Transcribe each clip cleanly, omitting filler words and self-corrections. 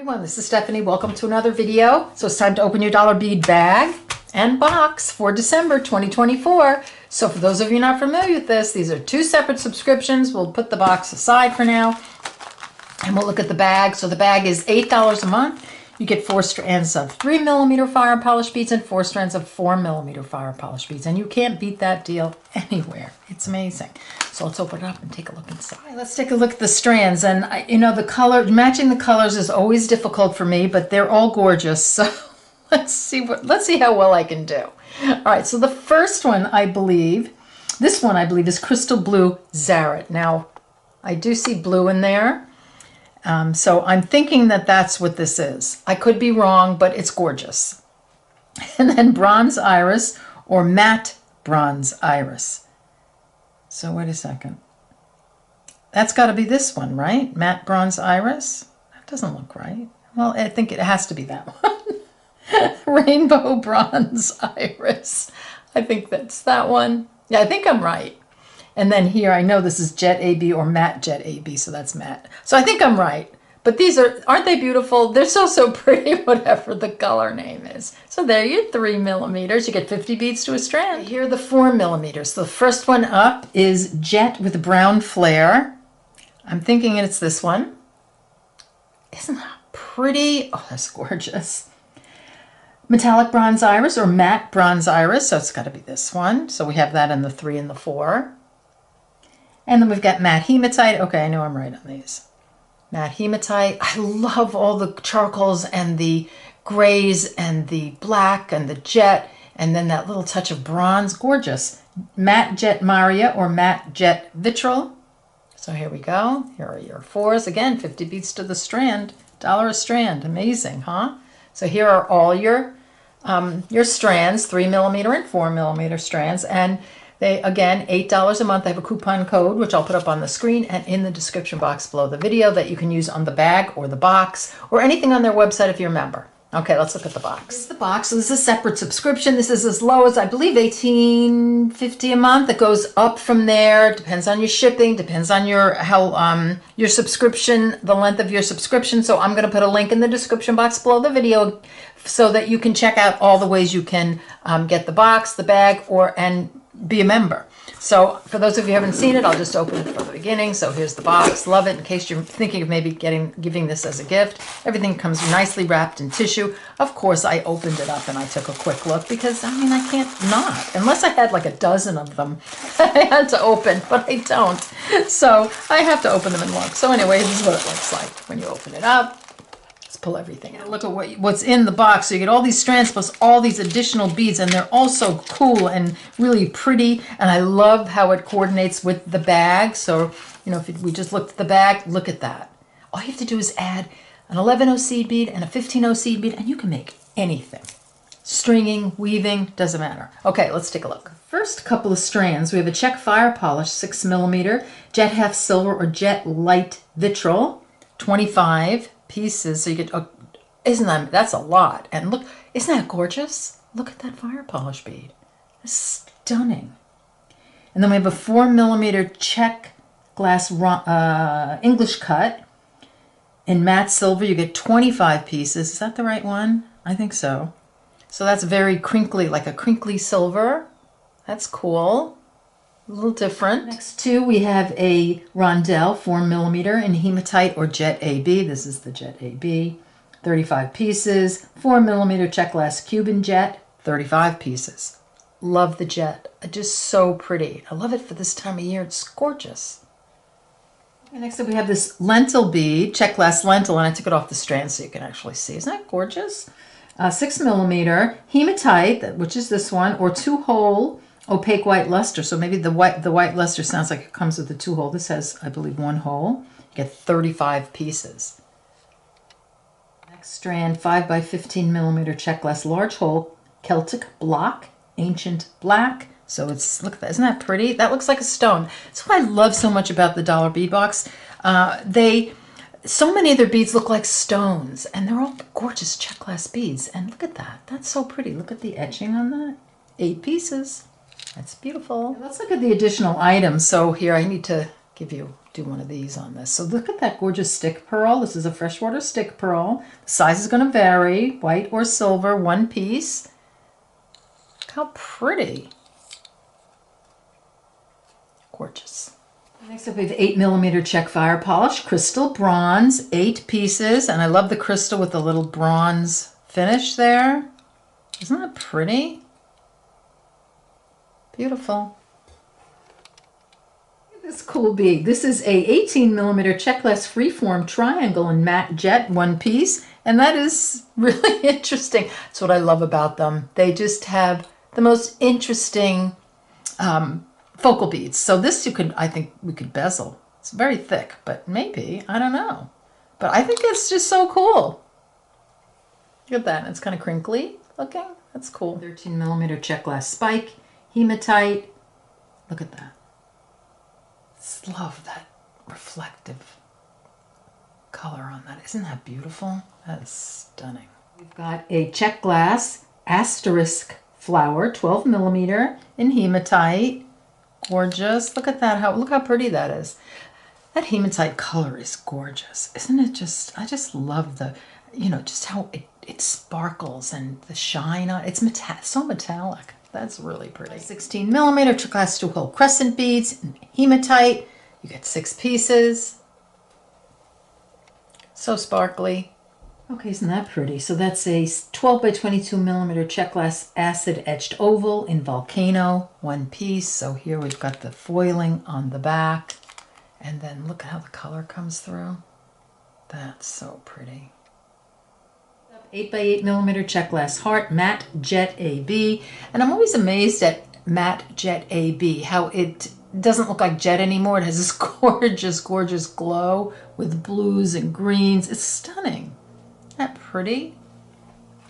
Everyone, this is Stephanie. Welcome to another video. So it's time to open your dollar bead bag and box for December 2024. So for those of you not familiar with this, these are two separate subscriptions. We'll put the box aside for now and we'll look at the bag. So the bag is $8 a month. You get 4 strands of 3mm fire polish beads and 4 strands of 4mm fire polish beads. And you can't beat that deal anywhere. It's amazing. So let's open it up and take a look inside. Let's take a look at the strands. And the color, matching the colors is always difficult for me, but they're all gorgeous. So let's see how well I can do. All right, so the first one, this one I believe is Crystal Blue Zaret. Now, I do see blue in there. So I'm thinking that that's what this is. I could be wrong, but it's gorgeous. And then Bronze Iris or Matte Bronze Iris. So wait a second. That's got to be this one, right? Matte Bronze Iris? That doesn't look right. Well, I think it has to be that one. Rainbow Bronze Iris. I think that's that one. Yeah, I think I'm right. And then here, I know this is Jet AB or Matte Jet AB, so that's matte. So I think I'm right. But these aren't they beautiful? They're so pretty, whatever the color name is. So there you're 3mm. You get 50 beads to a strand. Here are the 4mm. So the first one up is Jet with brown flare. I'm thinking it's this one. Isn't that pretty? Oh, that's gorgeous. Metallic Bronze Iris or Matte Bronze Iris. So it's got to be this one. So we have that in the 3 and the 4. And then we've got Matte Hematite. Okay, I know I'm right on these. Matte Hematite. I love all the charcoals and the grays and the black and the jet. And then that little touch of bronze. Gorgeous. Matte Jet Maria or Matte Jet Vitrol. So here we go. Here are your 4s. Again, 50 beads to the strand. $1 a strand. Amazing, huh? So here are all your strands, 3mm and 4mm strands. And they, again, $8 a month. I have a coupon code, which I'll put up on the screen and in the description box below the video that you can use on the bag or the box or anything on their website if you're a member. Okay, let's look at the box. This is the box. So this is a separate subscription. This is as low as, I believe, $18.50 a month. It goes up from there. Depends on your shipping. Depends on your subscription, the length of your subscription. So I'm going to put a link in the description box below the video so that you can check out all the ways you can get the box, the bag, and be a member. So for those of you who haven't seen it, I'll just open it from the beginning. So here's the box. Love it. In case you're thinking of maybe giving this as a gift. Everything comes nicely wrapped in tissue. Of course, I opened it up and I took a quick look because, I can't not. Unless I had like a dozen of them I had to open, but I don't. So I have to open them and look. So anyway, this is what it looks like when you open it up. Pull everything out. Look at what's in the box. So you get all these strands plus all these additional beads, and they're all so cool and really pretty. And I love how it coordinates with the bag. So, if we just looked at the bag, look at that. All you have to do is add an 11-0 seed bead and a 15-0 seed bead, and you can make anything. Stringing, weaving, doesn't matter. Okay, let's take a look. First couple of strands, we have a check fire polish, 6mm, jet half silver or jet light vitrol, 25 pieces. So you get, that's a lot. And look, isn't that gorgeous? Look at that fire polish bead. It's stunning. And then we have a 4mm check glass English cut in matte silver. You get 25 pieces. Is that the right one? I think so. So that's very crinkly, like a crinkly silver. That's cool. A little different. Next two, we have a rondelle, 4mm in hematite or jet AB. This is the jet AB. 35 pieces. 4mm check glass Cuban jet, 35 pieces. Love the jet. Just so pretty. I love it for this time of year. It's gorgeous. And next up, we have this lentil bead, check glass lentil, and I took it off the strand so you can actually see. Isn't that gorgeous? 6mm hematite, which is this one, or 2-hole opaque white luster. So maybe the white luster sounds like it comes with a 2-hole. This has, I believe, 1 hole. You get 35 pieces. Next strand, 5x15mm check glass large hole Celtic block, ancient black. So it's, look at that, isn't that pretty? That looks like a stone. That's what I love so much about the dollar bead box. So many of their beads look like stones, and they're all gorgeous check glass beads. And look at that. That's so pretty. Look at the etching on that. 8 pieces. That's beautiful. Let's look at the additional items. So here I need to give you do one of these on this. So look at that gorgeous stick pearl. This is a freshwater stick pearl. The size is going to vary, white or silver, one piece. Look how pretty. Gorgeous. Next up we have 8mm check fire polish, crystal bronze, 8 pieces. And I love the crystal with the little bronze finish there. Isn't that pretty? Beautiful. This cool bead. This is a 18mm check glass freeform triangle in matte jet, one piece, and that is really interesting. That's what I love about them. They just have the most interesting focal beads. So this I think we could bezel. It's very thick, but maybe, I don't know. But I think it's just so cool. Look at that. It's kind of crinkly looking. That's cool. 13mm check glass spike, hematite. Look at that. Love that reflective color on that. Isn't that beautiful? That is stunning. We've got a check glass asterisk flower, 12mm in hematite. Gorgeous. Look at that. Look how pretty that is. That hematite color is gorgeous. Isn't it just, I just love the, just how it sparkles and the shine on it. It's so metallic. That's really pretty. 16mm check glass 2-hole crescent beads, hematite. You get 6 pieces. So sparkly. Okay, isn't that pretty? So that's a 12 by 22mm check glass acid etched oval in volcano, one piece. So here we've got the foiling on the back. And then look at how the color comes through. That's so pretty. 8 by 8mm check glass heart, matte jet AB. And I'm always amazed at matte jet AB, how it doesn't look like jet anymore. It has this gorgeous, gorgeous glow with blues and greens. It's stunning. Isn't that pretty?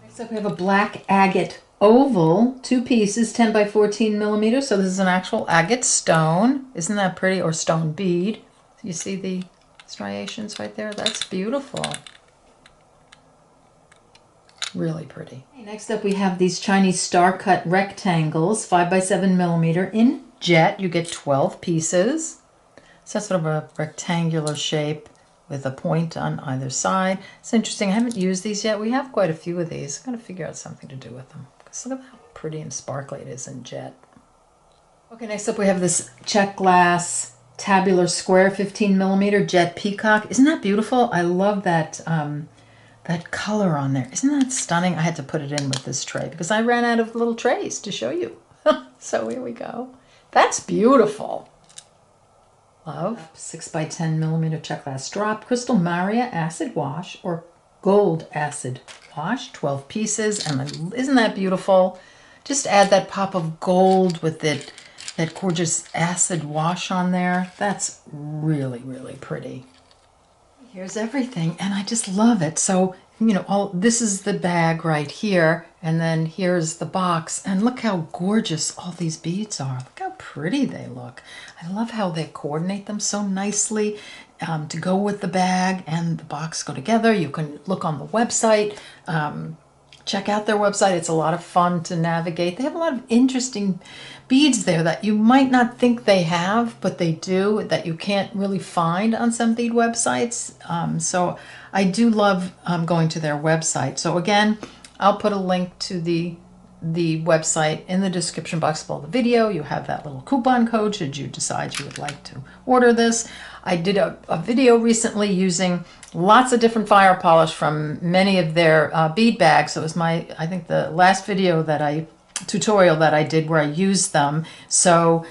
Next up we have a black agate oval, 2 pieces, 10 by 14mm. So this is an actual agate stone. Isn't that pretty? Or stone bead. You see the striations right there? That's beautiful. Really pretty. Okay, next up we have these Chinese star cut rectangles, 5 by 7mm in jet. You get 12 pieces. So that's sort of a rectangular shape with a point on either side. It's interesting. I haven't used these yet. We have quite a few of these. I'm going to figure out something to do with them. Because look at how pretty and sparkly it is in jet. Okay, next up we have this check glass tabular square 15mm jet peacock. Isn't that beautiful? I love that that color on there. Isn't that stunning? I had to put it in with this tray because I ran out of little trays to show you. So here we go. That's beautiful. Love. 6 by 10mm check glass drop, crystal Maria acid wash or gold acid wash, 12 pieces. And isn't that beautiful? Just add that pop of gold with it, that gorgeous acid wash on there. That's really, really pretty. Here's everything, and I just love it. So, this is the bag right here, and then here's the box, and look how gorgeous all these beads are. Look how pretty they look. I love how they coordinate them so nicely to go with the bag and the box go together. You can look on the website, check out their website. It's a lot of fun to navigate. They have a lot of interesting beads there that you might not think they have, but they do, that you can't really find on some bead websites. So I do love going to their website. So again, I'll put a link to the website in the description box below the video. You have that little coupon code should you decide you would like to order this. I did a video recently using lots of different fire polish from many of their bead bags. So it was I think the last video tutorial that I did where I used them. So,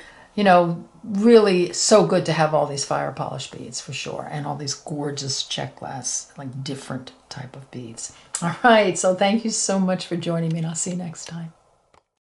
really so good to have all these fire polish beads for sure. And all these gorgeous check glass, like different type of beads. All right. So thank you so much for joining me, and I'll see you next time.